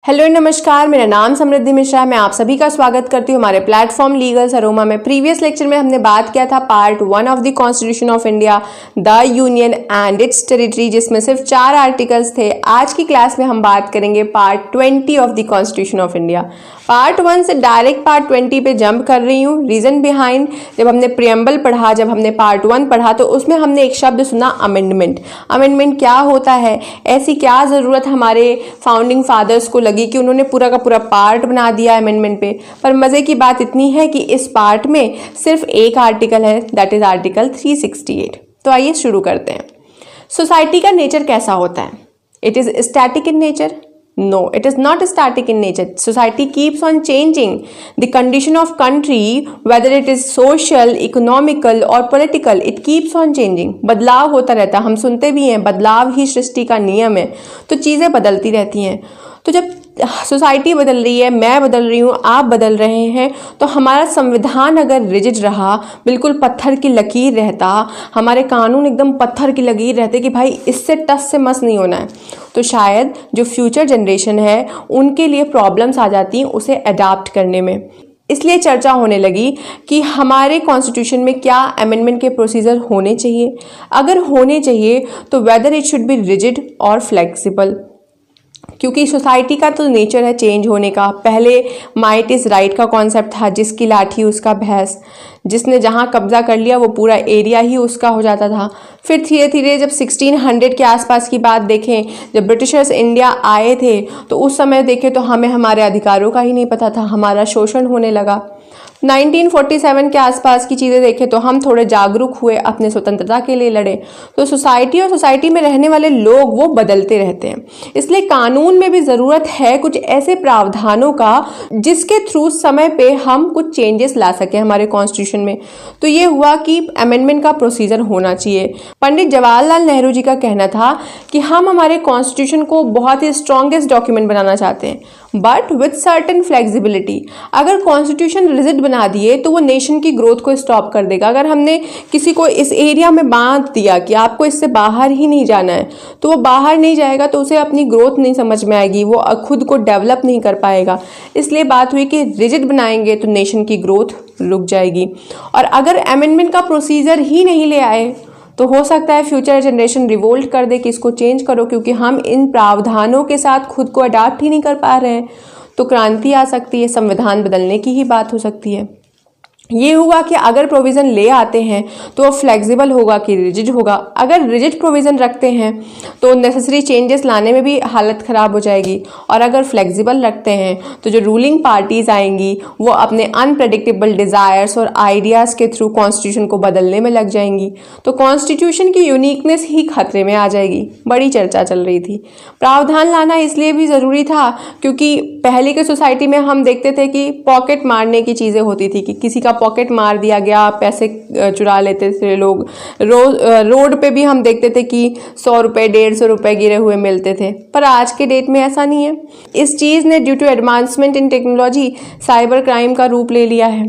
Hello नमस्कार, मेरा नाम समृद्धि मिश्रा है। मैं आप सभी का स्वागत करती हूँ हमारे प्लेटफॉर्म लीगल सरोमा में। प्रीवियस लेक्चर में हमने बात किया था part 1 of the constitution of India, the union and it's territory, जिसमें सिर्फ 4 आर्टिकल्स थे। आज की क्लास में हम बात करेंगे part 20 of the constitution of India. Part 1 से डायरेक्ट पार्ट 20 पे जंप कर रही हूँ। रीजन बिहाइंड, जब हमने प्रियम्बल पढ़ा, जब हमने पार्ट 1 पढ़ा, तो उसमें हमने एक शब्द सुना अमेंडमेंट। अमेंडमेंट क्या होता है, ऐसी क्या ज़रूरत हमारे फाउंडिंग फादर्स को लगी कि उन्होंने पूरा का पूरा पार्ट बना दिया अमेंडमेंट पे। पर मज़े की बात इतनी है कि इस पार्ट में सिर्फ एक आर्टिकल है, दैट इज आर्टिकल 368। तो आइए शुरू करते हैं। सोसाइटी का नेचर कैसा होता है? It is static in nature? No, it is not static in nature. Society keeps on changing. The condition of country, whether it is social, economical or political, it keeps on changing. बदलाव होता रहता है। हम सुनते भी हैं बदलाव ही सृष्टि का नियम है, तो चीज़ें बदलती रहती हैं। तो जब सोसाइटी बदल रही है, मैं बदल रही हूँ, आप बदल रहे हैं, तो हमारा संविधान अगर रिजिड रहा, बिल्कुल पत्थर की लकीर रहता, हमारे कानून एकदम पत्थर की लकीर रहते कि भाई इससे टस से मस नहीं होना है, तो शायद जो फ्यूचर जनरेशन है उनके लिए प्रॉब्लम्स आ जाती उसे अडाप्ट करने में। इसलिए चर्चा होने लगी कि हमारे कॉन्स्टिट्यूशन में क्या अमेंडमेंट के प्रोसीजर होने चाहिए। अगर होने चाहिए तो whether it should be rigid और फ्लेक्सिबल, क्योंकि सोसाइटी का तो नेचर है चेंज होने का। पहले माइट इज़ राइट का कॉन्सेप्ट था, जिसकी लाठी उसका भैंस, जिसने जहाँ कब्जा कर लिया वो पूरा एरिया ही उसका हो जाता था। फिर धीरे धीरे जब 1600 के आसपास की बात देखें, जब ब्रिटिशर्स इंडिया आए थे, तो उस समय देखें तो हमें हमारे अधिकारों का ही नहीं पता था, हमारा शोषण होने लगा। 1947 के आसपास की चीज़ें देखें तो हम थोड़े जागरूक हुए, अपने स्वतंत्रता के लिए लड़े। तो सोसाइटी और सोसाइटी में रहने वाले लोग वो बदलते रहते हैं। इसलिए कानून में भी ज़रूरत है कुछ ऐसे प्रावधानों का जिसके थ्रू समय पे हम कुछ चेंजेस ला सकें हमारे कॉन्स्टिट्यूशन में। तो ये हुआ कि अमेंडमेंट का प्रोसीजर होना चाहिए। पंडित जवाहरलाल नेहरू जी का कहना था कि हम हमारे कॉन्स्टिट्यूशन को बहुत ही स्ट्रॉन्गेस्ट डॉक्यूमेंट बनाना चाहते हैं, बट विथ सर्टेन फ्लेक्सिबिलिटी। अगर कॉन्स्टिट्यूशन रिजिड बना दिए तो वो नेशन की ग्रोथ को स्टॉप कर देगा। अगर हमने किसी को इस एरिया में बांध दिया कि आपको इससे बाहर ही नहीं जाना है, तो वो बाहर नहीं जाएगा, तो उसे अपनी ग्रोथ नहीं समझ में आएगी, वो खुद को डेवलप नहीं कर पाएगा। इसलिए बात हुई कि रिजिड बनाएंगे तो नेशन की ग्रोथ रुक जाएगी। और अगर अमेंडमेंट का प्रोसीजर ही नहीं ले आए तो हो सकता है फ्यूचर जनरेशन रिवोल्ट कर दे कि इसको चेंज करो, क्योंकि हम इन प्रावधानों के साथ खुद को अडाप्ट ही नहीं कर पा रहे हैं। तो क्रांति आ सकती है, संविधान बदलने की ही बात हो सकती है। ये हुआ कि अगर प्रोविज़न ले आते हैं तो वो फ्लेक्सिबल होगा कि रिजिड होगा। अगर रिजिड प्रोविज़न रखते हैं तो नेसेसरी चेंजेस लाने में भी हालत ख़राब हो जाएगी, और अगर फ्लेक्सिबल रखते हैं तो जो रूलिंग पार्टीज़ आएंगी वो अपने अनप्रेडिक्टेबल डिज़ायर्स और आइडियाज़ के थ्रू कॉन्स्टिट्यूशन को बदलने में लग जाएंगी। तो कॉन्स्टिट्यूशन की यूनिकनेस ही खतरे में आ जाएगी। बड़ी चर्चा चल रही थी। प्रावधान लाना इसलिए भी ज़रूरी था क्योंकि पहले के सोसाइटी में हम देखते थे कि पॉकेट मारने की चीज़ें होती थी, कि किसी का पॉकेट मार दिया गया, पैसे चुरा लेते थे लोग। रोड पे भी हम देखते थे कि 100 रुपये 150 रुपये गिरे हुए मिलते थे। पर आज के डेट में ऐसा नहीं है। इस चीज़ ने due to advancement in technology cyber crime का रूप ले लिया है।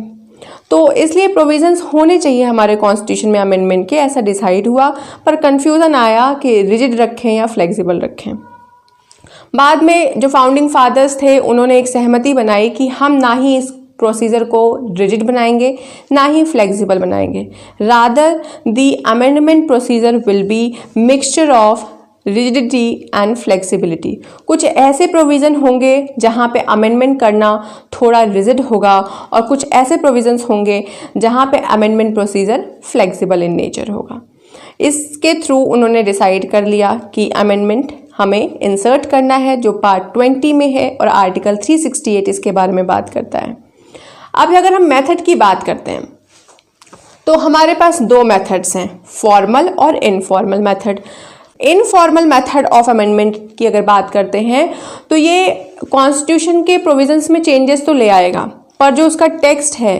तो इसलिए प्रोविजंस होने चाहिए हमारे कॉन्स्टिट्यूशन में अमेंडमेंट के, ऐसा डिसाइड हुआ। पर कंफ्यूजन आया कि रिजिड रखें या फ्लेक्सिबल रखें। बाद में जो फाउंडिंग फादर्स थे उन्होंने एक सहमति बनाई कि हम ना ही इस प्रोसीजर को रिजिड बनाएंगे ना ही फ्लेक्सिबल बनाएंगे, rather the amendment procedure will be mixture of rigidity and flexibility. कुछ ऐसे प्रोविज़न होंगे जहाँ पे अमेंडमेंट करना थोड़ा रिजिड होगा, और कुछ ऐसे प्रोविज़न्स होंगे जहाँ पे amendment procedure flexible in nature होगा। इसके थ्रू उन्होंने डिसाइड कर लिया कि अमेंडमेंट हमें इंसर्ट करना है, जो पार्ट 20 में है, और आर्टिकल 368 इसके बारे में बात करता है। अब अगर हम मेथड की बात करते हैं तो हमारे पास 2 मेथड्स हैं, फॉर्मल और informal method. Informal method of amendment की अगर बात करते हैं तो ये कॉन्स्टिट्यूशन के प्रोविजंस में चेंजेस तो ले आएगा, पर जो उसका टेक्स्ट है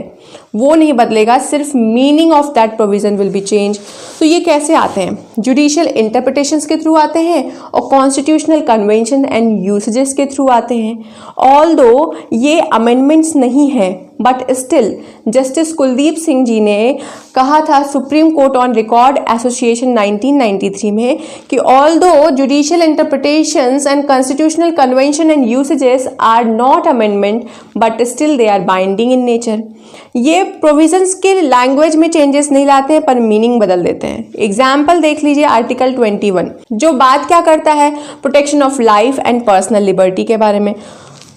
वो नहीं बदलेगा, सिर्फ meaning of that provision will be change. तो ये कैसे आते हैं? जुडिशियल इंटरप्रिटेशंस के थ्रू आते हैं और कॉन्स्टिट्यूशनल कन्वेंशन एंड यूसेजेस के थ्रू आते हैं। ऑल्दो ये अमेंडमेंट्स नहीं है, but still justice Kuldeep Singh ji ने कहा था supreme court on record association 1993 में कि although judicial interpretations and constitutional convention and usages are not amendment but still they are binding in nature. ये प्रोविजंस के लैंग्वेज में चेंजेस नहीं लाते हैं पर मीनिंग बदल देते हैं। एग्जाम्पल देख लीजिए आर्टिकल 21 जो बात क्या करता है, protection of life and personal liberty के बारे में।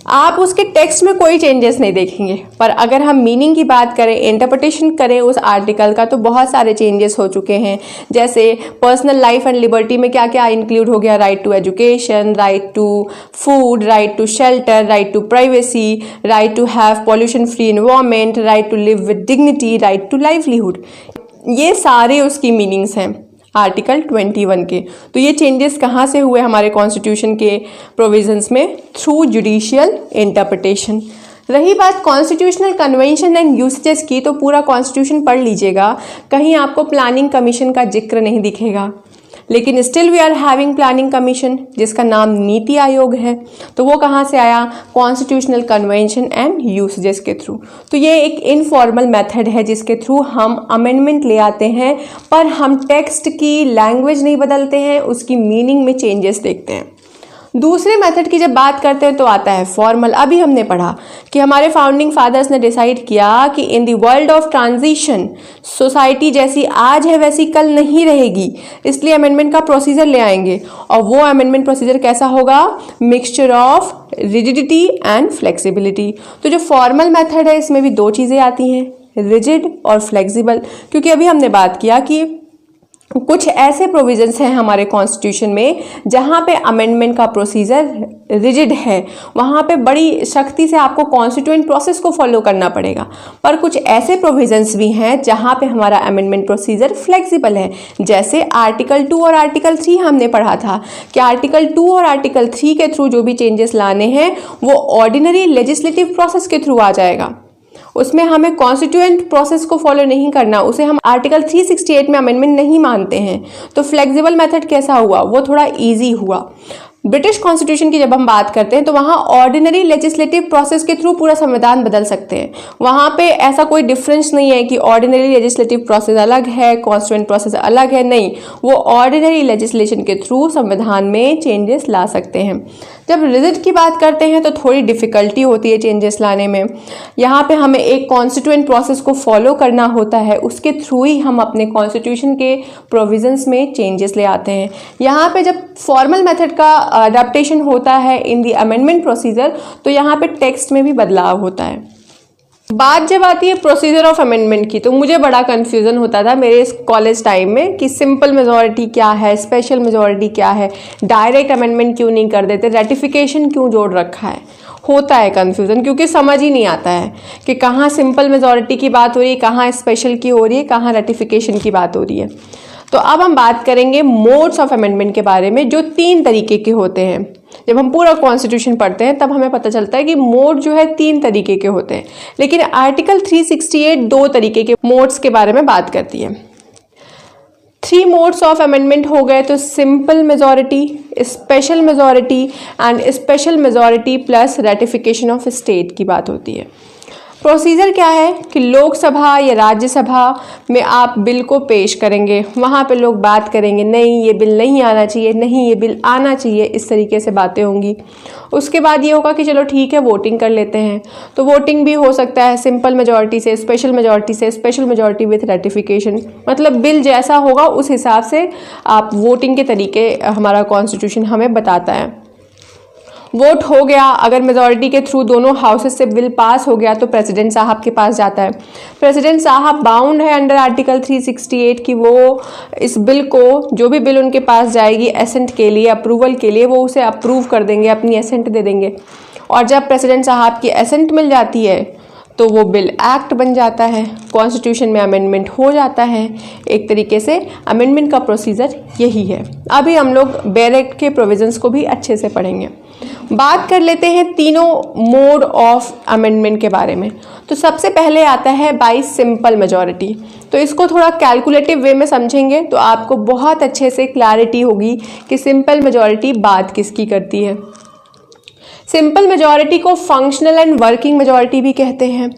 आप उसके टेक्स्ट में कोई चेंजेस नहीं देखेंगे, पर अगर हम मीनिंग की बात करें, इंटरप्रिटेशन करें उस आर्टिकल का, तो बहुत सारे चेंजेस हो चुके हैं। जैसे पर्सनल लाइफ एंड लिबर्टी में क्या क्या इंक्लूड हो गया, right to education, right to food, right to shelter, right to privacy, right to have pollution free environment, right to live with dignity, right to livelihood. ये सारे उसकी meanings हैं article 21 के। तो ये चेंजेस कहाँ से हुए हमारे कॉन्स्टिट्यूशन के प्रोविजंस में? Through judicial interpretation. रही बात कॉन्स्टिट्यूशनल कन्वेंशन एंड यूसेजेस की, तो पूरा कॉन्स्टिट्यूशन पढ़ लीजिएगा, कहीं आपको प्लानिंग कमीशन का जिक्र नहीं दिखेगा। लेकिन still we are having planning commission जिसका नाम नीति आयोग है। तो वो कहाँ से आया? कॉन्स्टिट्यूशनल कन्वेंशन एंड यूसेजेस के थ्रू। तो ये एक इनफॉर्मल मेथड है जिसके थ्रू हम अमेंडमेंट ले आते हैं, पर हम टेक्स्ट की लैंग्वेज नहीं बदलते हैं, उसकी मीनिंग में चेंजेस देखते हैं। दूसरे मेथड की जब बात करते हैं तो आता है फॉर्मल। अभी हमने पढ़ा कि हमारे फाउंडिंग फादर्स ने डिसाइड किया कि in the world of transition society जैसी आज है वैसी कल नहीं रहेगी, इसलिए अमेंडमेंट का प्रोसीजर ले आएंगे। और वो अमेंडमेंट प्रोसीजर कैसा होगा? Mixture of rigidity and flexibility. तो जो फॉर्मल मेथड है इसमें भी दो चीज़ें आती हैं, रिजिड और फ्लेक्सिबल। क्योंकि अभी हमने बात किया कि कुछ ऐसे प्रोविजंस हैं हमारे कॉन्स्टिट्यूशन में जहाँ पे अमेंडमेंट का प्रोसीजर रिजिड है, वहाँ पे बड़ी सख्ती से आपको कॉन्स्टिट्यूएंट प्रोसेस को फॉलो करना पड़ेगा। पर कुछ ऐसे प्रोविजंस भी हैं जहाँ पे हमारा अमेंडमेंट प्रोसीजर फ्लेक्सिबल है। जैसे आर्टिकल 2 और आर्टिकल 3 हमने पढ़ा था कि आर्टिकल 2 और आर्टिकल 3 के थ्रू जो भी चेंजेस लाने हैं वो ऑर्डिनरी लेजिस्लेटिव प्रोसेस के थ्रू आ जाएगा। उसमें हमें कॉन्स्टिट्यूएंट प्रोसेस को फॉलो नहीं करना, उसे हम आर्टिकल 368 में अमेंडमेंट नहीं मानते हैं। तो फ्लेक्सिबल मेथड कैसा हुआ? वो थोड़ा इजी हुआ। ब्रिटिश कॉन्स्टिट्यूशन की जब हम बात करते हैं तो वहाँ ऑर्डिनरी लेजिस्लेटिव प्रोसेस के थ्रू पूरा संविधान बदल सकते हैं। वहाँ पे ऐसा कोई डिफरेंस नहीं है कि ऑर्डिनरी लेजिस्लेटिव प्रोसेस अलग है, कॉन्स्टिट्यूएंट प्रोसेस अलग है, नहीं, वो ऑर्डिनरी लेजिस्लेशन के थ्रू संविधान में चेंजेस ला सकते हैं। जब रिजिड की बात करते हैं तो थोड़ी डिफिकल्टी होती है चेंजेस लाने में। यहाँ पे हमें एक कॉन्स्टिट्यूएंट प्रोसेस को फॉलो करना होता है, उसके थ्रू ही हम अपने कॉन्स्टिट्यूशन के प्रोविजंस में चेंजेस ले आते हैं। यहाँ पे जब फॉर्मल मेथड का अडेप्टेशन होता है इन दी अमेंडमेंट प्रोसीजर, तो यहाँ पे टेक्स्ट में भी बदलाव होता है। बात जब आती है प्रोसीजर ऑफ अमेंडमेंट की, तो मुझे बड़ा कंफ्यूजन होता था मेरे कॉलेज टाइम में कि सिंपल मेजॉरिटी क्या है, स्पेशल मेजॉरिटी क्या है, डायरेक्ट अमेंडमेंट क्यों नहीं कर देते, रेटिफिकेशन क्यों जोड़ रखा है। होता है कंफ्यूजन क्योंकि समझ ही नहीं आता है कि कहाँ सिंपल मेजॉरिटी की बात हो रही है, कहाँ स्पेशल की हो रही है, कहाँ रेटिफिकेशन की बात हो रही है। तो अब हम बात करेंगे मोड्स ऑफ अमेंडमेंट के बारे में, जो 3 तरीके के होते हैं। जब हम पूरा कॉन्स्टिट्यूशन पढ़ते हैं तब हमें पता चलता है कि मोड जो है 3 तरीके के होते हैं, लेकिन आर्टिकल 368 2 तरीके के मोड्स के बारे में बात करती है। 3 मोड्स ऑफ अमेंडमेंट हो गए तो simple majority, special majority and special majority plus ratification of state की बात होती है। प्रोसीजर क्या है कि लोकसभा या राज्यसभा में आप बिल को पेश करेंगे, वहाँ पे लोग बात करेंगे नहीं ये बिल नहीं आना चाहिए, नहीं ये बिल आना चाहिए, इस तरीके से बातें होंगी। उसके बाद ये होगा कि चलो ठीक है वोटिंग कर लेते हैं। तो वोटिंग भी हो सकता है सिंपल मेजॉरिटी से, स्पेशल मेजॉरिटी से, स्पेशल मेजॉरिटी विथ रेटिफिकेशन, मतलब बिल जैसा होगा उस हिसाब से आप वोटिंग के तरीके हमारा कॉन्स्टिट्यूशन हमें बताता है। वोट हो गया, अगर मेजॉरिटी के थ्रू दोनों हाउसेस से बिल पास हो गया तो प्रेसिडेंट साहब के पास जाता है। प्रेसिडेंट साहब बाउंड है अंडर आर्टिकल 368 की वो इस बिल को, जो भी बिल उनके पास जाएगी एसेंट के लिए, अप्रूवल के लिए, वो उसे अप्रूव कर देंगे, अपनी एसेंट दे देंगे। और जब प्रेसिडेंट साहब की एसेंट मिल जाती है तो वो बिल एक्ट बन जाता है, कॉन्स्टिट्यूशन में अमेंडमेंट हो जाता है। एक तरीके से अमेंडमेंट का प्रोसीजर यही है। अभी हम लोग बेयर एक्ट के प्रोविजंस को भी अच्छे से पढ़ेंगे। बात कर लेते हैं तीनों मोड ऑफ अमेंडमेंट के बारे में। तो सबसे पहले आता है बाय सिंपल मेजॉरिटी। तो इसको थोड़ा कैलकुलेटिव वे में समझेंगे तो आपको बहुत अच्छे से क्लैरिटी होगी कि सिंपल मेजॉरिटी बात किसकी करती है। सिंपल मेजॉरिटी को फंक्शनल एंड वर्किंग मेजॉरिटी भी कहते हैं।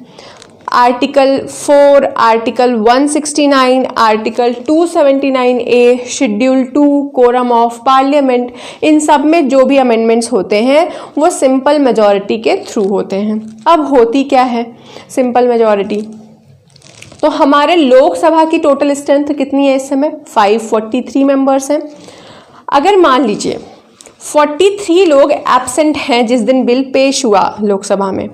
Article 4, article 169, article 279A, schedule 2, quorum of parliament, इन सब में जो भी अमेंडमेंट्स होते हैं वो सिंपल मेजॉरिटी के थ्रू होते हैं। अब होती क्या है सिंपल मेजॉरिटी? तो हमारे लोकसभा की टोटल स्ट्रेंथ कितनी है इस समय? 543 मेंबर्स हैं। अगर मान लीजिए 43 लोग एब्सेंट हैं जिस दिन बिल पेश हुआ लोकसभा में,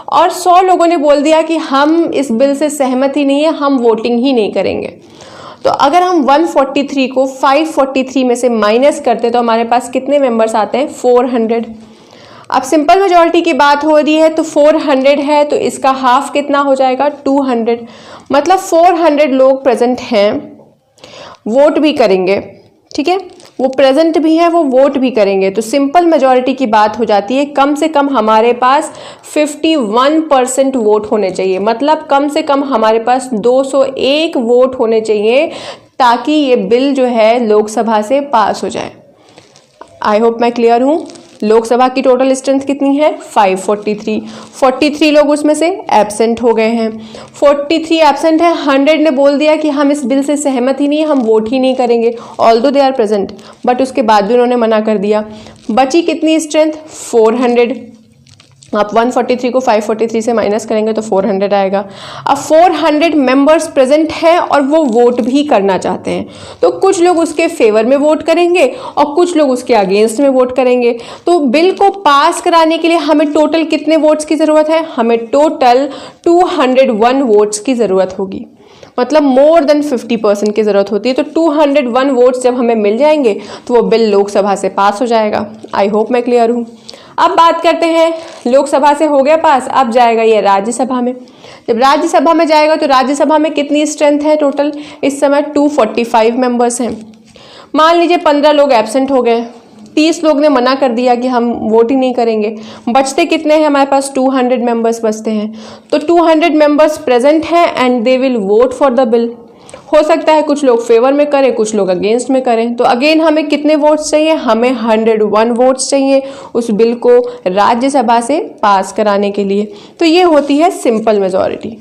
और 100 लोगों ने बोल दिया कि हम इस बिल से सहमत ही नहीं है, हम वोटिंग ही नहीं करेंगे, तो अगर हम 143 को 543 में से माइनस करते तो हमारे पास कितने मेंबर्स आते हैं? 400। अब सिंपल मेजॉरिटी की बात हो रही है तो 400 है तो इसका हाफ कितना हो जाएगा? 200। मतलब 400 लोग प्रेजेंट हैं, वोट भी करेंगे, ठीक है, वो प्रेजेंट भी है, वो वोट भी करेंगे, तो सिंपल मेजॉरिटी की बात हो जाती है कम से कम हमारे पास 51% वोट होने चाहिए। मतलब कम से कम हमारे पास 201 वोट होने चाहिए ताकि ये बिल जो है लोकसभा से पास हो जाए। आई होप मैं क्लियर हूँ। लोकसभा की टोटल स्ट्रेंथ कितनी है? 543। 43 लोग उसमें से एब्सेंट हो गए हैं। 43 एब्सेंट है, 100 ने बोल दिया कि हम इस बिल से सहमत ही नहीं, हम वोट ही नहीं करेंगे, although they are present, but उसके बाद भी उन्होंने मना कर दिया। बची कितनी स्ट्रेंथ? 400। आप 143 को 543 से माइनस करेंगे तो 400 आएगा। अब 400 मेंबर्स प्रेजेंट हैं और वो वोट भी करना चाहते हैं, तो कुछ लोग उसके फेवर में वोट करेंगे और कुछ लोग उसके अगेंस्ट में वोट करेंगे। तो बिल को पास कराने के लिए हमें टोटल कितने वोट्स की ज़रूरत है? हमें टोटल 201 वोट्स की ज़रूरत होगी। मतलब मोर देन 50% की ज़रूरत होती है। तो 201 वोट्स जब हमें मिल जाएंगे तो वो बिल लोकसभा से पास हो जाएगा। आई होप मैं क्लियर हूँ। अब बात करते हैं, लोकसभा से हो गया पास, अब जाएगा ये राज्यसभा में। जब राज्यसभा में जाएगा तो राज्यसभा में कितनी स्ट्रेंथ है टोटल? इस समय 245 मेंबर्स हैं। मान लीजिए 15 लोग एब्सेंट हो गए, 30 लोग ने मना कर दिया कि हम वोट ही नहीं करेंगे, बचते कितने हैं हमारे पास? 200 मेंबर्स बचते हैं। तो 200 मेंबर्स प्रेजेंट हैं and they will vote for the bill. हो सकता है कुछ लोग फेवर में करें, कुछ लोग अगेंस्ट में करें। तो अगेन हमें कितने वोट्स चाहिए? हमें 101 वोट्स चाहिए उस बिल को राज्यसभा से पास कराने के लिए। तो ये होती है सिंपल मेजॉरिटी।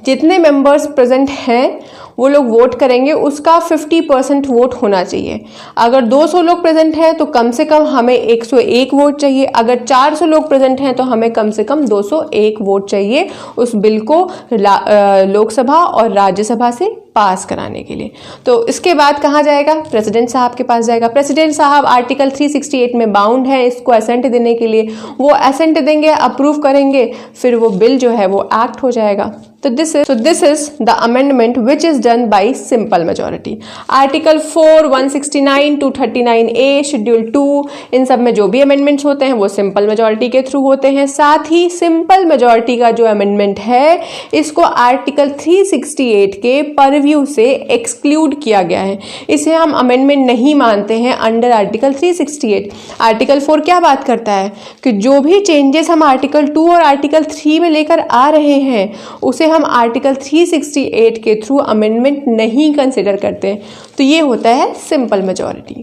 जितने मेंबर्स प्रेजेंट हैं वो लोग वोट करेंगे, उसका 50% वोट होना चाहिए। अगर 200 लोग प्रेजेंट हैं तो कम से कम हमें 101 वोट चाहिए। अगर 400 लोग प्रेजेंट हैं तो हमें कम से कम 201 वोट चाहिए उस बिल को लोकसभा और राज्यसभा से पास कराने के लिए। तो इसके बाद कहाँ जाएगा? प्रेसिडेंट साहब के पास जाएगा। प्रेसिडेंट साहब आर्टिकल 368 में बाउंड है इसको असेंट देने के लिए। वो असेंट देंगे, अप्रूव करेंगे, फिर वो बिल जो है वो एक्ट हो जाएगा। तो this is the amendment which is done by simple majority. Article 4, 169, 239A, schedule 2, इन सब में जो भी अमेंडमेंट्स होते हैं वो सिंपल मेजॉरिटी के थ्रू होते हैं। साथ ही सिंपल मेजॉरिटी का जो अमेंडमेंट है इसको आर्टिकल 368 के परव्यू से एक्सक्लूड किया गया है। इसे हम अमेंडमेंट नहीं मानते हैं अंडर आर्टिकल 368। आर्टिकल 4 क्या बात करता है कि जो भी चेंजेस हम आर्टिकल 2 और आर्टिकल 3 में लेकर आ रहे हैं उसे हम आर्टिकल 368 के थ्रू अमेंडमेंट नहीं कंसिडर करते। तो ये होता है सिंपल मेजॉरिटी।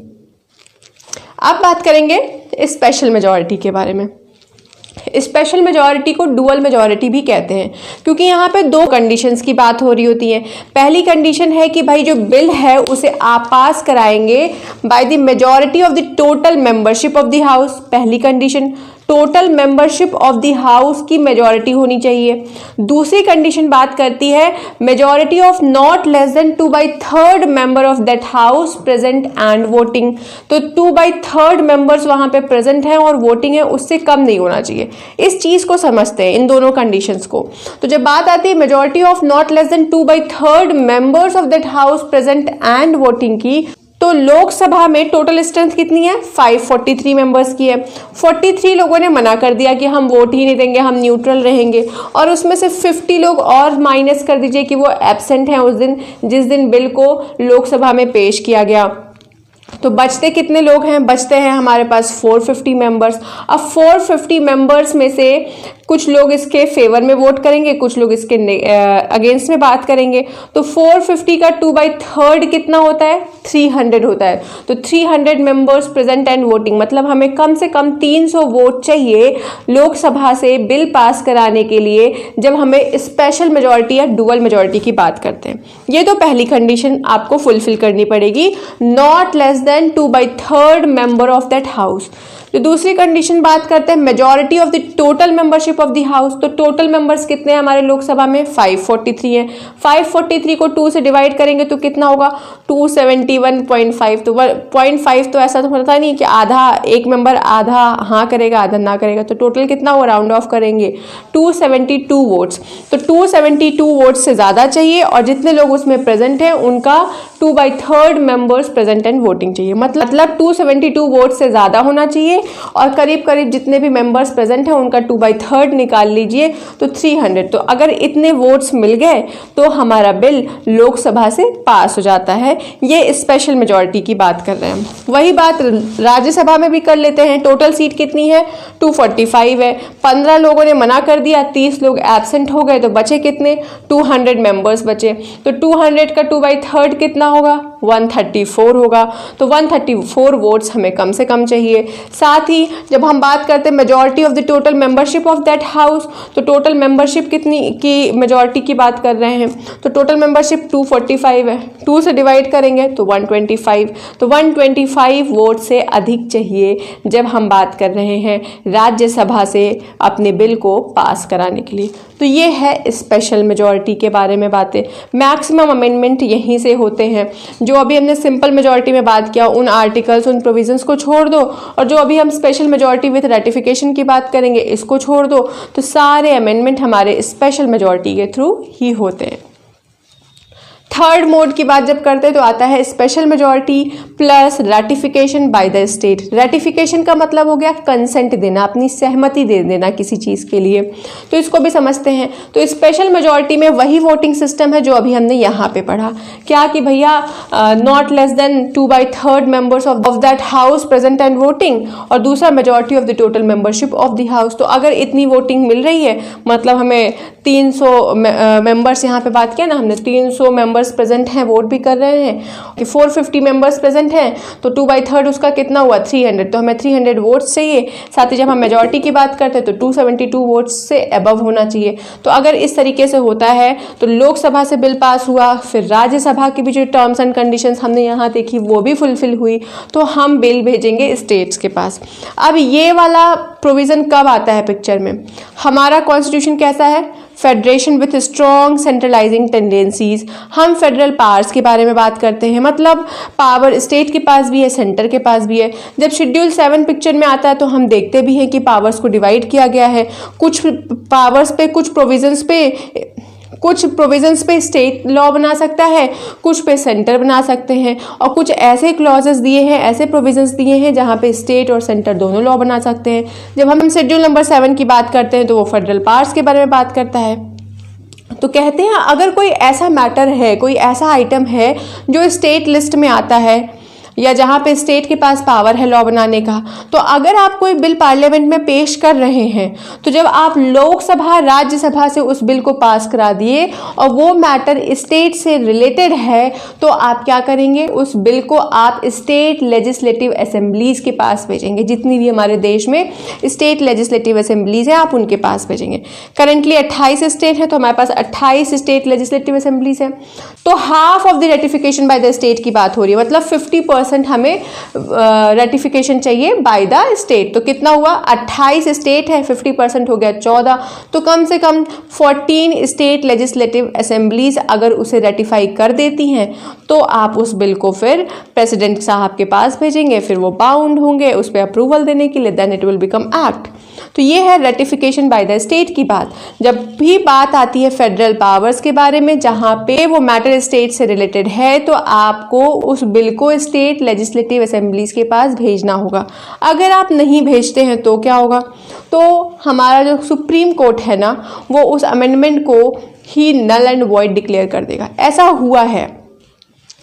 अब बात करेंगे स्पेशल मेजॉरिटी के बारे में। स्पेशल मेजॉरिटी को डुअल मेजॉरिटी भी कहते हैं क्योंकि यहाँ पे दो कंडीशंस की बात हो रही होती है। पहली कंडीशन है कि भाई जो बिल है उसे आप पास कराएंगे by the majority of the total membership of the house. पहली condition, total membership of the house की मेजॉरिटी होनी चाहिए। दूसरी कंडीशन बात करती है majority of not less than 2/3 member of that house present and voting. तो 2/3 मेंबर्स वहां पे प्रेजेंट हैं और वोटिंग है, उससे कम नहीं होना चाहिए। इस चीज को समझते हैं, इन दोनों कंडीशंस को। तो जब बात आती है majority of not less than 2/3 members of that house present and voting की, तो लोकसभा में टोटल स्ट्रेंथ कितनी है? 543 मेंबर्स की है। 43 लोगों ने मना कर दिया कि हम वोट ही नहीं देंगे, हम न्यूट्रल रहेंगे, और उसमें से 50 लोग और माइनस कर दीजिए कि वो एब्सेंट हैं उस दिन जिस दिन बिल को लोकसभा में पेश किया गया। तो बचते कितने लोग हैं? बचते हैं हमारे पास 450 मेंबर्स। अब 450 मेंबर्स में से कुछ लोग इसके फेवर में वोट करेंगे, कुछ लोग इसके अगेंस्ट में बात करेंगे। तो 450 का 2/3 कितना होता है? 300 होता है। तो 300 मेंबर्स प्रेजेंट एंड वोटिंग, मतलब हमें कम से कम 300 वोट चाहिए लोकसभा से बिल पास कराने के लिए, जब हमें स्पेशल मेजॉरिटी या डुअल मेजॉरिटी की बात करते हैं। ये तो पहली कंडीशन आपको फुलफिल करनी पड़ेगी, not less than 2/3 member of that house. तो दूसरी कंडीशन बात करते हैं majority of the total membership of the house. तो टोटल मेंबर्स कितने हैं हमारे लोकसभा में? 543 हैं। 543 को 2 से डिवाइड करेंगे तो कितना होगा? 271.5। तो 0.5 तो ऐसा तो होता नहीं कि आधा, एक मेंबर आधा हाँ करेगा आधा ना करेगा। तो टोटल कितना हुआ? राउंड ऑफ करेंगे 272 वोट्स। तो 272 वोट्स से ज़्यादा चाहिए और जितने लोग उसमें प्रेजेंट हैं उनका 2/3 मेंबर्स प्रेजेंट एंड वोटिंग चाहिए। मतलब 272 वोट से ज़्यादा होना चाहिए और करीब करीब जितने भी मेंबर्स प्रेजेंट हैं उनका 2/3 निकाल लीजिए तो 300। तो अगर इतने वोट्स मिल गए तो हमारा बिल लोकसभा से पास हो जाता है। ये स्पेशल मेजॉरिटी की बात कर रहे हैं। वही बात राज्यसभा में भी कर लेते हैं। टोटल सीट कितनी है? 245 है। 15 लोगों ने मना कर दिया, 30 लोग एब्सेंट हो गए, तो बचे कितने? 200 मेंबर्स बचे। तो 200 का 2/3 कितना होगा? 134 होगा। तो 134 वोट्स हमें कम से कम चाहिए। साथ ही जब हम बात करते हैं majority of the total membership of that house, तो टोटल मेंबरशिप कितनी की मेजॉरिटी की बात कर रहे हैं? तो टोटल मेंबरशिप 245 है। 2 से डिवाइड करेंगे तो 125। तो 125 वोट से अधिक चाहिए जब हम बात कर रहे हैं राज्यसभा से अपने बिल को पास कराने के लिए। तो ये है स्पेशल मेजॉरिटी के बारे में बातें। मैक्सिमम अमेंडमेंट यहीं से होते हैं। जो अभी हमने सिंपल मेजॉरिटी में बात किया उन आर्टिकल्स, उन प्रोविजंस को छोड़ दो, और जो अभी हम स्पेशल मेजॉरिटी विथ रेटिफिकेशन की बात करेंगे इसको छोड़ दो। तो सारे अमेंडमेंट हमारे स्पेशल मेजॉरिटी के थ्रू ही होते हैं। थर्ड मोड की बात जब करते हैं तो आता है special majority plus ratification by the state. Ratification का मतलब हो गया कंसेंट देना, अपनी सहमति दे देना किसी चीज़ के लिए। तो इसको भी समझते हैं। तो स्पेशल मेजॉरिटी में वही वोटिंग सिस्टम है जो अभी हमने यहाँ पे पढ़ा, क्या कि भैया not less than 2/3 members of that house present and voting, और दूसरा majority of the total membership of the house. तो अगर इतनी वोटिंग मिल रही है, मतलब हमें 300 मेंबर्स, यहाँ पे बात किया ना हमने, 300 मेंबर्स प्रेजेंट हैं, वोट भी कर रहे हैं कि 450 मेंबर्स प्रेजेंट हैं, तो 2/3 उसका कितना हुआ? 300। तो हमें 300 वोट्स चाहिए। साथ ही जब हम मेजॉरिटी की बात करते हैं तो 272 वोट्स से अबव होना चाहिए। तो अगर इस तरीके से होता है तो लोकसभा से बिल पास हुआ, फिर राज्यसभा की भी जो टर्म्स एंड कंडीशंस हमने यहाँ देखी वो भी फुलफिल हुई, तो हम बिल भेजेंगे स्टेट्स के पास। अब ये वाला प्रोविजन कब आता है पिक्चर में? हमारा कॉन्स्टिट्यूशन कैसा है? Federation with strong centralising tendencies. हम फेडरल पावर्स के बारे में बात करते हैं, मतलब पावर स्टेट के पास भी है, सेंटर के पास भी है। जब शेड्यूल 7 पिक्चर में आता है तो हम देखते भी हैं कि पावर्स को डिवाइड किया गया है। कुछ पावर्स पे, कुछ प्रोविजंस पे स्टेट लॉ बना सकता है, कुछ पे सेंटर बना सकते हैं, और कुछ ऐसे क्लॉजेस दिए हैं, ऐसे प्रोविजंस दिए हैं जहाँ पे स्टेट और सेंटर दोनों लॉ बना सकते हैं। जब हम शेड्यूल नंबर 7 की बात करते हैं तो वो फेडरल पावर्स के बारे में बात करता है। तो कहते हैं अगर कोई ऐसा मैटर है, कोई ऐसा आइटम है जो स्टेट लिस्ट में आता है या जहाँ पे स्टेट के पास पावर है लॉ बनाने का, तो अगर आप कोई बिल पार्लियामेंट में पेश कर रहे हैं तो जब आप लोकसभा राज्यसभा से उस बिल को पास करा दिए और वो मैटर स्टेट से रिलेटेड है, तो आप क्या करेंगे? उस बिल को आप स्टेट लेजिस्लेटिव असेंबलीज के पास भेजेंगे। जितनी भी हमारे देश में स्टेट लेजिस्लेटिव असेंबलीज हैं आप उनके पास भेजेंगे। करेंटली 28 स्टेट है, तो हमारे पास 28 स्टेट लेजिस्लेटिव असेंबलीज हैं। तो half of the ratification by the state की बात हो रही है, मतलब 50% हमें रेटिफिकेशन चाहिए बाय द स्टेट। तो कितना हुआ? 28 स्टेट है, 50% हो गया 14। तो कम से कम 14 स्टेट लेजिस्लेटिव असेंबलीज अगर उसे रेटिफाई कर देती हैं तो आप उस बिल को फिर प्रेसिडेंट साहब के पास भेजेंगे, फिर वो बाउंड होंगे उस पर अप्रूवल देने के लिए, then it will become act. तो ये है रेटिफिकेशन बाय द स्टेट की बात। जब भी बात आती है फेडरल पावर्स के बारे में जहाँ पे वो मैटर स्टेट से रिलेटेड है, तो आपको उस बिल को स्टेट लेजिस्लेटिव असेंबलीज के पास भेजना होगा। अगर आप नहीं भेजते हैं तो क्या होगा? तो हमारा जो सुप्रीम कोर्ट है ना, वो उस अमेंडमेंट को ही नल एंड वॉइड डिक्लेयर कर देगा। ऐसा हुआ है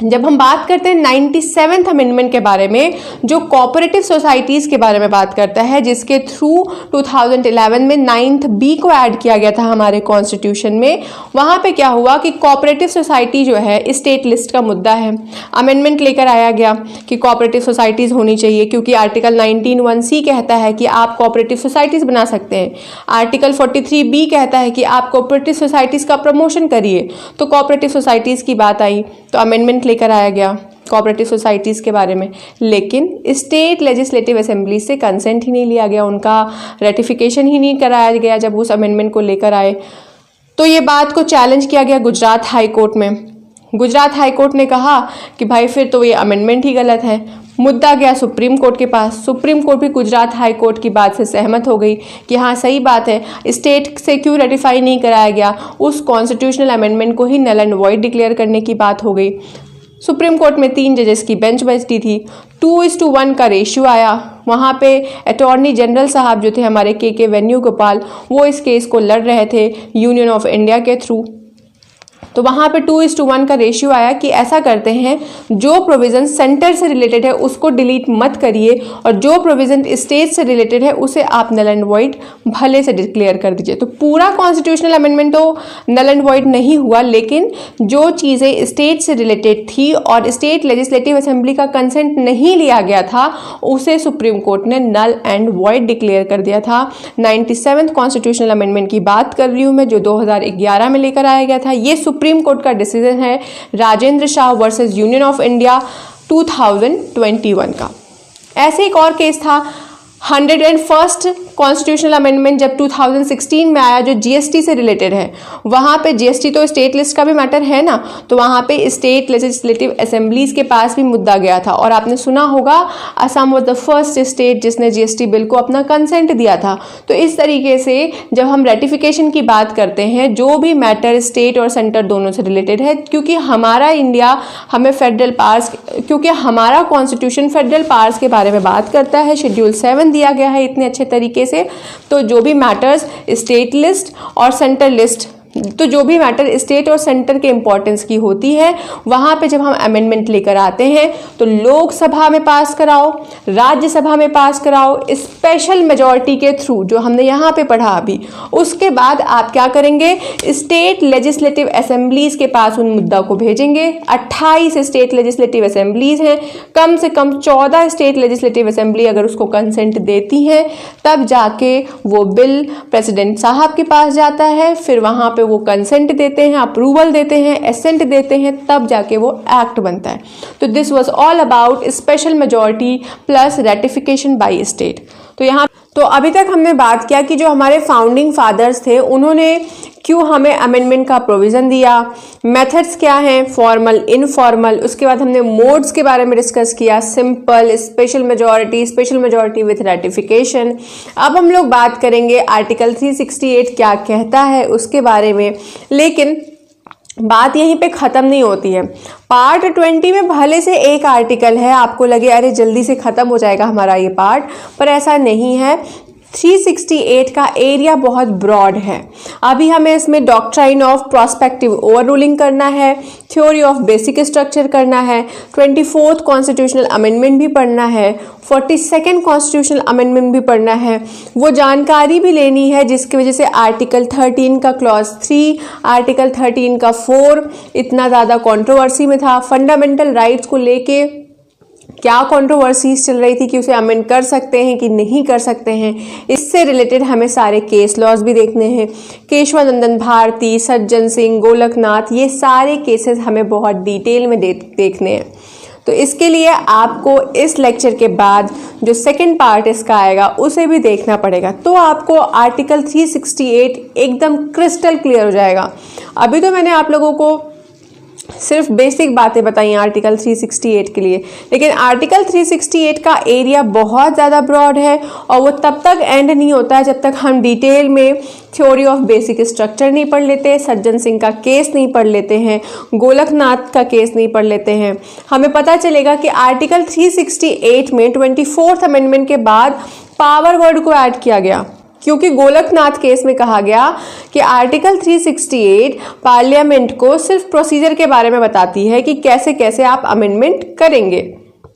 जब हम बात करते हैं 97th अमेंडमेंट के बारे में, जो कोऑपरेटिव सोसाइटीज़ के बारे में बात करता है, जिसके थ्रू 2011 में 9th B को ऐड किया गया था हमारे कॉन्स्टिट्यूशन में, वहाँ पे क्या हुआ कि कोऑपरेटिव सोसाइटी जो है स्टेट लिस्ट का मुद्दा है। अमेंडमेंट लेकर आया गया कि कोऑपरेटिव सोसाइटीज़ होनी चाहिए, क्योंकि आर्टिकल 19(1)C कहता है कि आप कोऑपरेटिव सोसाइटीज़ बना सकते हैं। आर्टिकल 43B कहता है कि आप कोऑपरेटिव सोसाइटीज़ का प्रमोशन करिए। तो कोऑपरेटिव सोसाइटीज़ की बात आई तो अमेंडमेंट लेकर आया गया कोऑपरेटिव सोसाइटीज़ के बारे में, लेकिन स्टेट लेजिस्लेटिव असेंबली से कंसेंट ही नहीं लिया गया, उनका रेटिफिकेशन ही नहीं कराया गया जब उस अमेंडमेंट को लेकर आए। तो ये बात को चैलेंज किया गया गुजरात हाई कोर्ट में। गुजरात हाई कोर्ट ने कहा कि भाई फिर तो ये अमेंडमेंट ही गलत है। मुद्दा गया सुप्रीम कोर्ट के पास। सुप्रीम कोर्ट भी गुजरात हाई कोर्ट की बात से सहमत हो गई कि हाँ सही बात है, स्टेट से क्यों रेटिफाई नहीं कराया गया, उस कॉन्स्टिट्यूशनल अमेंडमेंट को ही नल एंड वॉइड डिक्लेयर करने की बात हो गई। सुप्रीम कोर्ट में 3 जजेस की बेंच बैठती थी, 2:1 का रेशियो आया। वहाँ पे अटॉर्नी जनरल साहब जो थे हमारे के वेणुगोपाल, वो इस केस को लड़ रहे थे यूनियन ऑफ इंडिया के थ्रू। तो वहाँ पे 2:1 का रेशियो आया कि ऐसा करते हैं, जो प्रोविज़न सेंटर से रिलेटेड है उसको डिलीट मत करिए, और जो प्रोविज़न स्टेट से रिलेटेड है उसे आप नल एंड वॉइड भले से डिक्लेयर कर दीजिए। तो पूरा कॉन्स्टिट्यूशनल अमेंडमेंट तो नल एंड वॉइड नहीं हुआ, लेकिन जो चीज़ें स्टेट से रिलेटेड थी और स्टेट लेजिस्लेटिव असेंबली का कंसेंट नहीं लिया गया था, उसे सुप्रीम कोर्ट ने नल एंड वॉइड डिक्लेयर कर दिया था। 97th कॉन्स्टिट्यूशनल अमेंडमेंट की बात कर रही हूँ मैं, जो 2011 में लेकर आया गया था। ये सुप्रीम कोर्ट का डिसीजन है Rajendra Shah versus union of India 2021 का। ऐसे एक और केस था 101st कॉन्स्टिट्यूशनल अमेंडमेंट, जब 2016 में आया, जो जीएसटी से रिलेटेड है। वहाँ पे जीएसटी तो स्टेट लिस्ट का भी मैटर है ना, तो वहाँ पे स्टेट लेजिस्लेटिव असेंबलीज के पास भी मुद्दा गया था। और आपने सुना होगा Assam was the first state जिसने जीएसटी बिल को अपना कंसेंट दिया था। तो इस तरीके से जब हम रेटिफिकेशन की बात करते हैं, जो भी मैटर स्टेट और सेंटर दोनों से रिलेटेड है, क्योंकि हमारा इंडिया हमें फेडरल पावर्स, क्योंकि हमारा कॉन्स्टिट्यूशन फेडरल पावर्स के बारे में बात करता है, शेड्यूल 7 दिया गया है इतने अच्छे तरीके से। तो जो भी मैटर्स स्टेट लिस्ट और सेंटर लिस्ट, तो जो भी मैटर स्टेट और सेंटर के इंपॉर्टेंस की होती है, वहाँ पे जब हम अमेंडमेंट लेकर आते हैं तो लोकसभा में पास कराओ, राज्यसभा में पास कराओ स्पेशल मेजॉरिटी के थ्रू, जो हमने यहाँ पे पढ़ा अभी। उसके बाद आप क्या करेंगे, स्टेट लेजिस्लेटिव असेंबलीज के पास उन मुद्दा को भेजेंगे। 28 स्टेट लेजिस्लेटिव असेंबलीज हैं, कम से कम 14 स्टेट लेजिस्लेटिव असेंबली अगर उसको कंसेंट देती हैं, तब जाके वो बिल प्रेसिडेंट साहब के पास जाता है। फिर वहाँ पे वो कंसेंट देते हैं, अप्रूवल देते हैं, एसेंट देते हैं, तब जाके वो एक्ट बनता है। तो this was all about special majority plus ratification by state. तो यहाँ तो अभी तक हमने बात किया कि जो हमारे फाउंडिंग फादर्स थे उन्होंने क्यों हमें अमेंडमेंट का प्रोविज़न दिया, मेथड्स क्या हैं, फॉर्मल, इनफॉर्मल। उसके बाद हमने मोड्स के बारे में डिस्कस किया, simple, special majority with ratification. अब हम लोग बात करेंगे आर्टिकल 368 क्या कहता है उसके बारे में, लेकिन बात यहीं पे ख़त्म नहीं होती है। पार्ट 20 में भले से एक आर्टिकल है, आपको लगे अरे जल्दी से ख़त्म हो जाएगा हमारा ये पार्ट, पर ऐसा नहीं है। 368 का एरिया बहुत ब्रॉड है। अभी हमें इसमें doctrine of prospective over ruling करना है, थ्योरी ऑफ बेसिक स्ट्रक्चर करना है, 24th कॉन्स्टिट्यूशनल अमेंडमेंट भी पढ़ना है, 42nd कॉन्स्टिट्यूशनल अमेंडमेंट भी पढ़ना है। वो जानकारी भी लेनी है जिसकी वजह से आर्टिकल 13 का क्लॉज 3, आर्टिकल 13 का 4 इतना ज़्यादा कंट्रोवर्सी में था। फंडामेंटल राइट्स को लेके क्या कंट्रोवर्सीज चल रही थी कि उसे अमेंड कर सकते हैं कि नहीं कर सकते हैं, इससे रिलेटेड हमें सारे केस लॉज भी देखने हैं। केशवानंदन भारती, सज्जन सिंह, गोलकनाथ, ये सारे केसेस हमें बहुत डिटेल में देखने हैं। तो इसके लिए आपको इस लेक्चर के बाद जो सेकंड पार्ट इसका आएगा उसे भी देखना पड़ेगा, तो आपको आर्टिकल 368 एकदम क्रिस्टल क्लियर हो जाएगा। अभी तो मैंने आप लोगों को सिर्फ बेसिक बातें बताई आर्टिकल 368 के लिए, लेकिन आर्टिकल 368 का एरिया बहुत ज़्यादा ब्रॉड है और वो तब तक एंड नहीं होता है जब तक हम डिटेल में थ्योरी ऑफ बेसिक स्ट्रक्चर नहीं पढ़ लेते, सज्जन सिंह का केस नहीं पढ़ लेते हैं, गोलकनाथ का केस नहीं पढ़ लेते हैं। हमें पता चलेगा कि आर्टिकल 368 में 24th अमेंडमेंट के बाद पावर वर्ड को ऐड किया गया। क्योंकि गोलकनाथ केस में कहा गया कि आर्टिकल 368 पार्लियामेंट को सिर्फ प्रोसीजर के बारे में बताती है कि कैसे कैसे आप अमेंडमेंट करेंगे,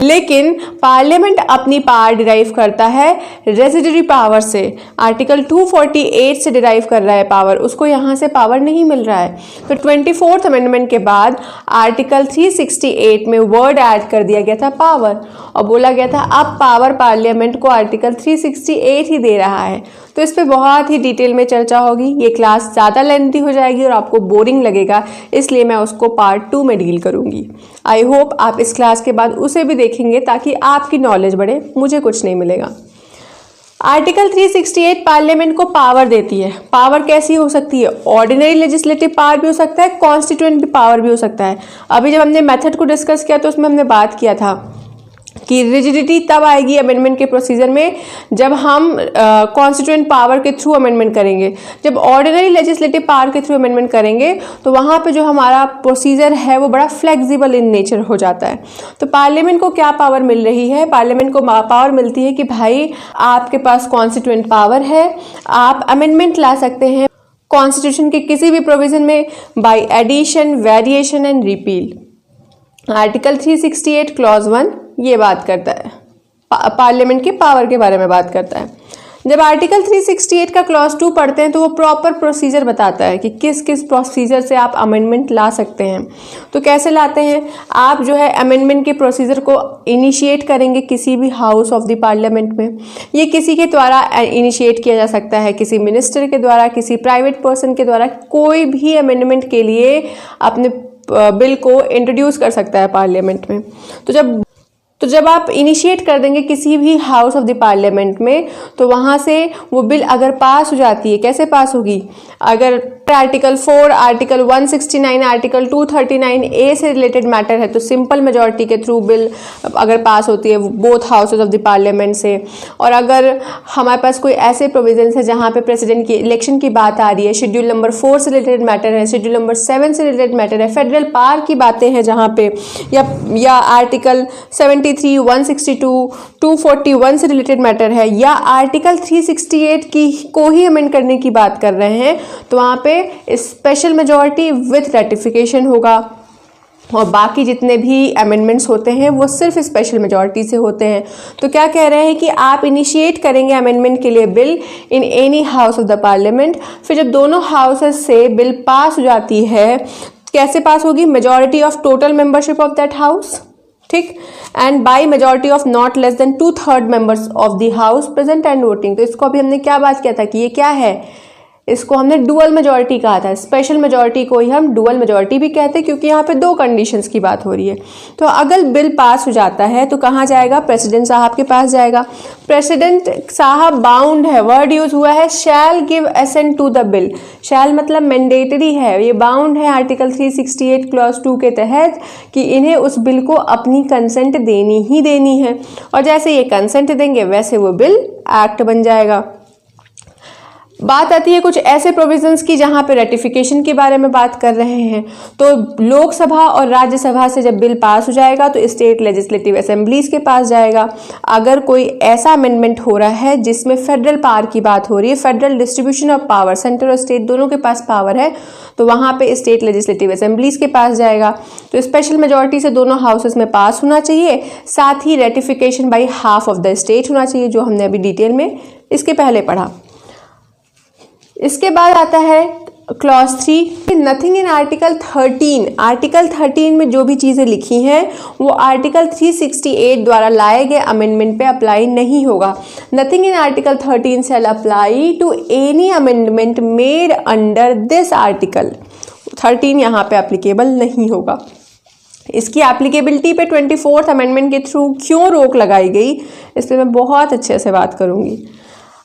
लेकिन पार्लियामेंट अपनी पावर डिराइव करता है रेसिडरी पावर से। आर्टिकल 248 से डिराइव कर रहा है पावर, उसको यहाँ से पावर नहीं मिल रहा है। तो 24th अमेंडमेंट के बाद आर्टिकल 368 में वर्ड ऐड कर दिया गया था पावर, और बोला गया था अब पावर पार्लियामेंट को आर्टिकल 368 ही दे रहा है। तो इस पे बहुत ही डिटेल में चर्चा होगी। ये क्लास ज़्यादा लेंथी हो जाएगी और आपको बोरिंग लगेगा, इसलिए मैं उसको पार्ट 2 में डील करूँगी। आई होप आप इस क्लास के बाद उसे भी देखेंगे ताकि आपकी नॉलेज बढ़े, मुझे कुछ नहीं मिलेगा। आर्टिकल 368 पार्लियामेंट को पावर देती है। पावर कैसी हो सकती है? ऑर्डिनरी लेजिस्लेटिव पावर भी हो सकता है, कॉन्स्टिट्यूएंट पावर भी हो सकता है। अभी जब हमने मेथड को डिस्कस किया तो उसमें हमने बात किया था कि रिजिडिटी तब आएगी अमेंडमेंट के प्रोसीजर में जब हम कॉन्स्टिट्यूएंट पावर के थ्रू अमेंडमेंट करेंगे। जब ऑर्डिनरी लेजिस्लेटिव पावर के थ्रू अमेंडमेंट करेंगे तो वहाँ पे जो हमारा प्रोसीजर है वो बड़ा फ्लेक्सिबल इन नेचर हो जाता है। तो पार्लियामेंट को क्या पावर मिल रही है? पार्लियामेंट को पावर मिलती है कि भाई आपके पास कॉन्स्टिट्यूएंट पावर है, आप अमेंडमेंट ला सकते हैं कॉन्स्टिट्यूशन के किसी भी प्रोविजन में by addition, variation and repeal. Article 368 clause 1 ये बात करता है, पार्लियामेंट के पावर के बारे में बात करता है। जब आर्टिकल 368 का क्लॉज 2 पढ़ते हैं तो वो प्रॉपर प्रोसीजर बताता है कि किस किस प्रोसीजर से आप अमेंडमेंट ला सकते हैं। तो कैसे लाते हैं? आप जो है अमेंडमेंट के प्रोसीजर को इनिशिएट करेंगे किसी भी हाउस ऑफ द पार्लियामेंट में। ये किसी के द्वारा इनिशिएट किया जा सकता है, किसी मिनिस्टर के द्वारा, किसी प्राइवेट पर्सन के द्वारा। कोई भी अमेंडमेंट के लिए अपने बिल को इंट्रोड्यूस कर सकता है पार्लियामेंट में। तो जब आप इनिशिएट कर देंगे किसी भी हाउस ऑफ द पार्लियामेंट में तो वहाँ से वो बिल अगर पास हो जाती है, कैसे पास होगी? अगर आर्टिकल 4, आर्टिकल 169, आर्टिकल 239A से रिलेटेड मैटर है तो सिंपल मेजॉरिटी के थ्रू बिल अगर पास होती है both houses of the parliament से। और अगर हमारे पास कोई ऐसे प्रोविजंस है जहाँ पे प्रेसिडेंट की इलेक्शन की बात आ रही है, शेड्यूल नंबर 4 से रिलेटेड मैटर है, शेड्यूल नंबर 7 से रिलेटेड मैटर है, फेडरल पावर की बातें हैं जहाँ पे, या आर्टिकल 73, 162, 241 से रिलेटेड मैटर है, या आर्टिकल 368 की को ही अमेंड करने की बात कर रहे हैं, तो वहाँ पे स्पेशल मेजॉरिटी विथ रेटिफिकेशन होगा। और बाकी जितने भी अमेंडमेंट्स होते हैं वो सिर्फ स्पेशल मेजॉरिटी से होते हैं। तो क्या कह रहे हैं कि आप इनिशिएट करेंगे अमेंडमेंट के लिए bill in any house of the parliament, फिर जब दोनों हाउसेस से बिल पास हो जाती है, कैसे पास होगी? Majority of total membership of that house, ठीक, and by majority of not less than 2/3 members of the house present and voting. तो इसको अभी हमने क्या बात किया था कि ये क्या है? इसको हमने डुअल मेजॉरिटी कहा था। स्पेशल मेजॉरिटी को ही हम डुअल मेजॉरिटी भी कहते हैं क्योंकि यहाँ पे 2 कंडीशंस की बात हो रही है। तो अगर बिल पास हो जाता है तो कहाँ जाएगा? प्रेसिडेंट साहब के पास जाएगा। प्रेसिडेंट साहब बाउंड है, वर्ड यूज हुआ है shall give assent to the bill. Shall मतलब मैंडेटरी है, ये बाउंड है आर्टिकल 368 क्लॉज 2 के तहत कि इन्हें उस बिल को अपनी कंसेंट देनी ही देनी है, और जैसे ये कंसेंट देंगे वैसे वो बिल एक्ट बन जाएगा। बात आती है कुछ ऐसे प्रोविजंस की जहां पे रेटिफिकेशन के बारे में बात कर रहे हैं। तो लोकसभा और राज्यसभा से जब बिल पास हो जाएगा तो स्टेट लेजिस्लेटिव असेंबलीज के पास जाएगा। अगर कोई ऐसा अमेंडमेंट हो रहा है जिसमें फेडरल पावर की बात हो रही है, federal distribution of power, centre और स्टेट दोनों के पास पावर है, तो वहां पे स्टेट लेजिस्लेटिव असेंबलीज के पास जाएगा। तो स्पेशल मेजॉरिटी से दोनों हाउसेस में पास होना चाहिए, साथ ही ratification by half of the state होना चाहिए, जो हमने अभी डिटेल में इसके पहले पढ़ा। इसके बाद आता है clause 3, nothing in article 13। Article 13 में जो भी चीज़ें लिखी हैं वो आर्टिकल 368 द्वारा लाए गए अमेंडमेंट पे अप्लाई नहीं होगा। Nothing in article 13 shall apply to any amendment made under this article. 13 यहाँ पे एप्लीकेबल नहीं होगा। इसकी एप्लीकेबिलिटी पे 24th अमेंडमेंट के थ्रू क्यों रोक लगाई गई, इस पर मैं बहुत अच्छे से बात करूँगी।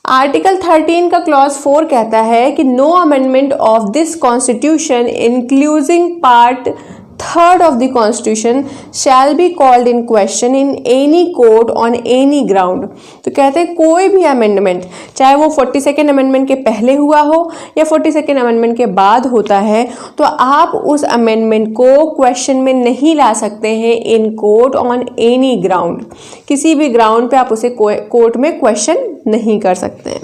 आर्टिकल 13 का क्लॉज 4 कहता है कि no amendment of this constitution including part 3rd of the constitution shall be called in question in any court on any ground. तो कहते हैं कोई भी अमेंडमेंट, चाहे वो 42nd अमेंडमेंट के पहले हुआ हो या 42nd अमेंडमेंट के बाद होता है, तो आप उस अमेंडमेंट को क्वेश्चन में नहीं ला सकते हैं in court on any ground. किसी भी ग्राउंड पे आप उसे कोर्ट में क्वेश्चन नहीं कर सकते हैं।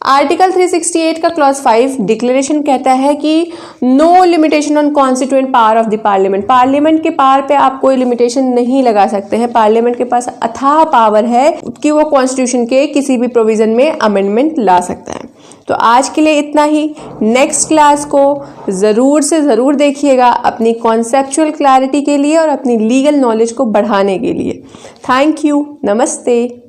आर्टिकल 368 का क्लॉज 5 डिक्लेरेशन कहता है कि no limitation on constituent power of the parliament. Parliament के पावर पे आप कोई लिमिटेशन नहीं लगा सकते हैं। पार्लियामेंट के पास अथाह पावर है कि वो कॉन्स्टिट्यूशन के किसी भी प्रोविजन में अमेंडमेंट ला सकता है। तो आज के लिए इतना ही। नेक्स्ट क्लास को ज़रूर से ज़रूर देखिएगा अपनी कॉन्सेप्चुअल क्लैरिटी के लिए और अपनी लीगल नॉलेज को बढ़ाने के लिए। Thank you. नमस्ते।